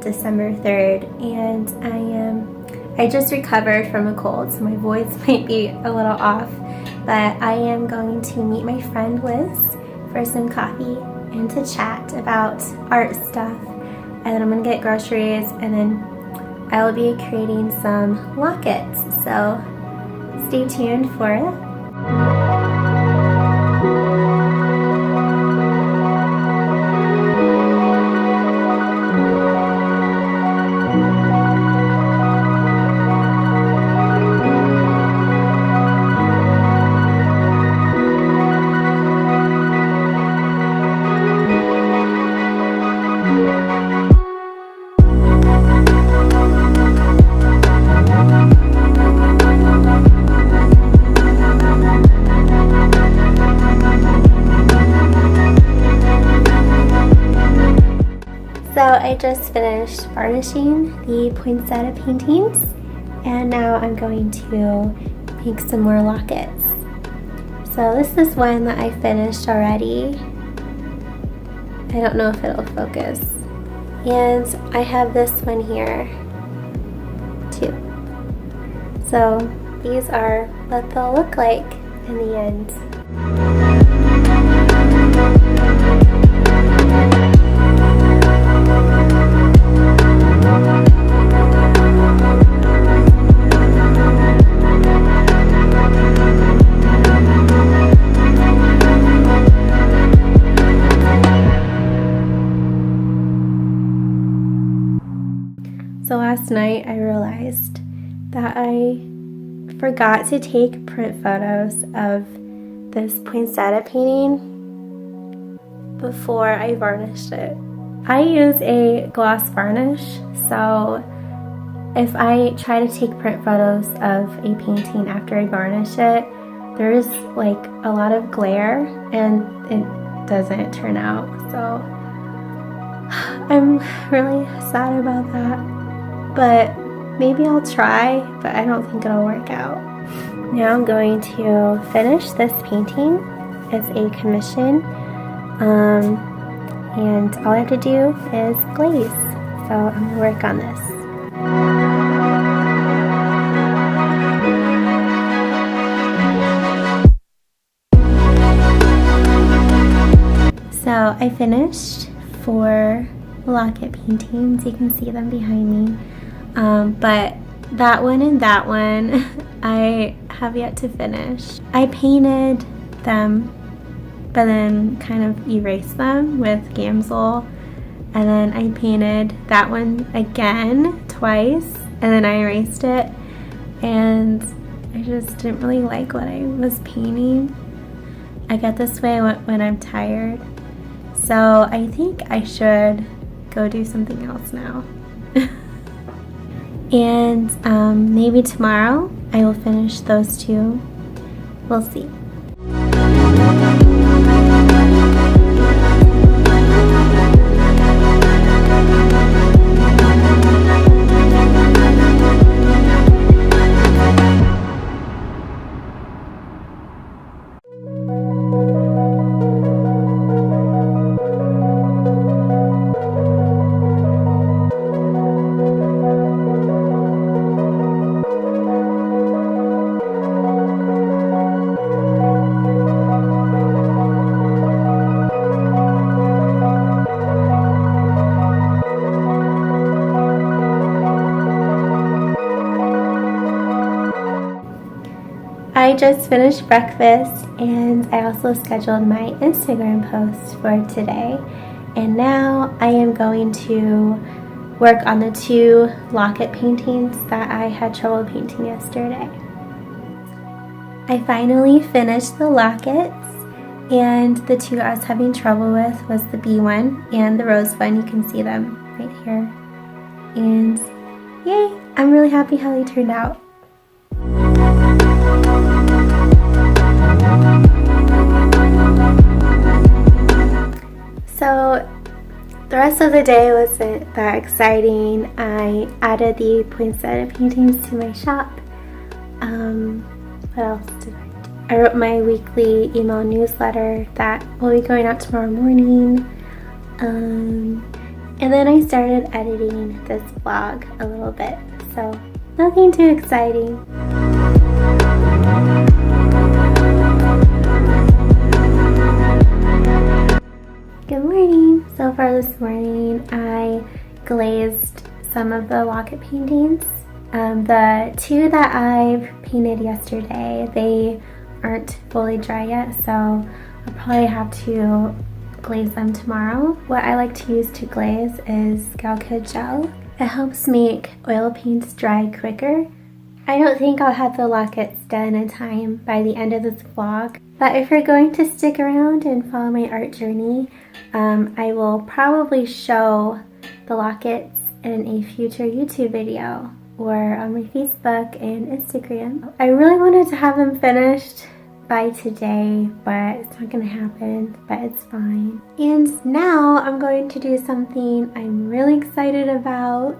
December 3rd, and I just recovered from a cold, so my voice might be a little off, but I am going to meet my friend Liz for some coffee and to chat about art stuff, and then I'm going to get groceries, and then I will be creating some lockets, so stay tuned for it. So I just finished varnishing the poinsettia paintings, and now I'm going to make some more lockets. So this is one that I finished already. I don't know if it'll focus. And I have this one here too. So these are what they'll look like in the end. So last night I realized that I forgot to take print photos of this poinsettia painting before I varnished it. I use a gloss varnish, so if I try to take print photos of a painting after I varnish it, there's like a lot of glare and it doesn't turn out. So I'm really sad about that. But maybe I'll try, but I don't think it'll work out. Now I'm going to finish this painting. It's a commission, and all I have to do is glaze. So I'm going to work on this. So I finished 4 Locket paintings. You can see them behind me. But that one and that one I have yet to finish. I painted them, but then kind of erased them with Gamsol, and then I painted that one again twice, and then I erased it, and I just didn't really like what I was painting. I get this way when I'm tired, so I think I should go do something else now. And maybe tomorrow I will finish those 2. We'll see. I just finished breakfast, and I also scheduled my Instagram post for today, and now I am going to work on the 2 Locket paintings that I had trouble painting yesterday. I finally finished the lockets, and the 2 I was having trouble with was the bee one and the rose one. You can see them right here, and yay, I'm really happy how they turned out. So the rest of the day wasn't that exciting. I added the poinsettia paintings to my shop. What else did I do? I wrote my weekly email newsletter that will be going out tomorrow morning. And then I started editing this vlog a little bit, so nothing too exciting. Good morning! So far this morning I glazed some of the Locket paintings. The two that I've painted yesterday, they aren't fully dry yet, so I'll probably have to glaze them tomorrow. What I like to use to glaze is Locket gel. It helps make oil paints dry quicker. I don't think I'll have the Lockets done in time by the end of this vlog, but if you're going to stick around and follow my art journey, I will probably show the Lockets in a future YouTube video or on my Facebook and Instagram. I really wanted to have them finished by today, but it's not gonna happen, but it's fine. And now I'm going to do something I'm really excited about.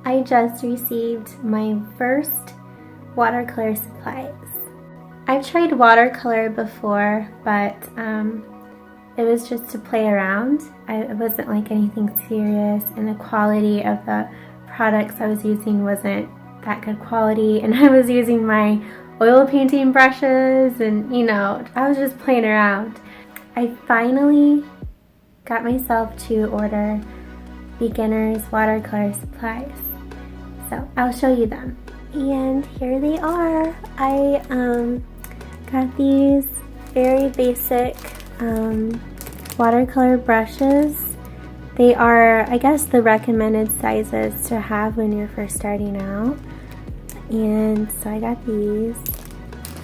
I just received my first watercolor supplies. I've tried watercolor before, but it was just to play around. It wasn't like anything serious, and the quality of the products I was using wasn't that good quality, and I was using my oil painting brushes, and you know, I was just playing around. I finally got myself to order beginners watercolor supplies, so I'll show you them. And here they are. I got these very basic watercolor brushes. They are, I guess, the recommended sizes to have when you're first starting out. And so I got these,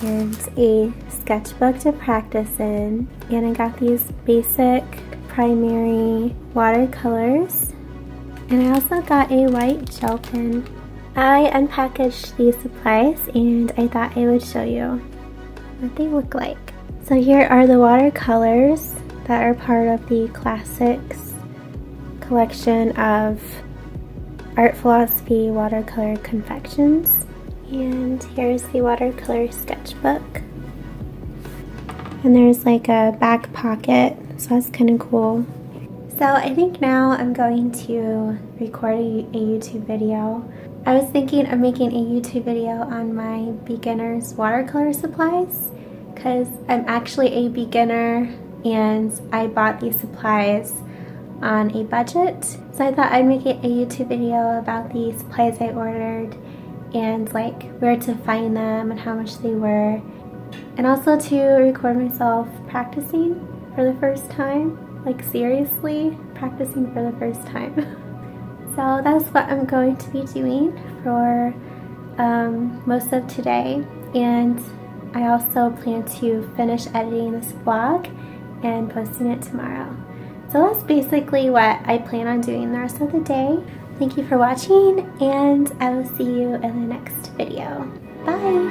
and a sketchbook to practice in, and I got these basic primary watercolors, and I also got a white gel pen. I unpackaged these supplies and I thought I would show you what they look like. So here are the watercolors that are part of the Classics collection of Art Philosophy watercolor confections. And here's the watercolor sketchbook. And there's like a back pocket, so that's kind of cool. So I think now I'm going to record a YouTube video. I was thinking of making a YouTube video on my beginner's watercolor supplies because I'm actually a beginner and I bought these supplies on a budget. So I thought I'd make a YouTube video about the supplies I ordered and like where to find them and how much they were, and also to record myself practicing for the first time, like seriously practicing for the first time. So that's what I'm going to be doing for most of today, and I also plan to finish editing this vlog and posting it tomorrow. So that's basically what I plan on doing the rest of the day. Thank you for watching, and I will see you in the next video. Bye!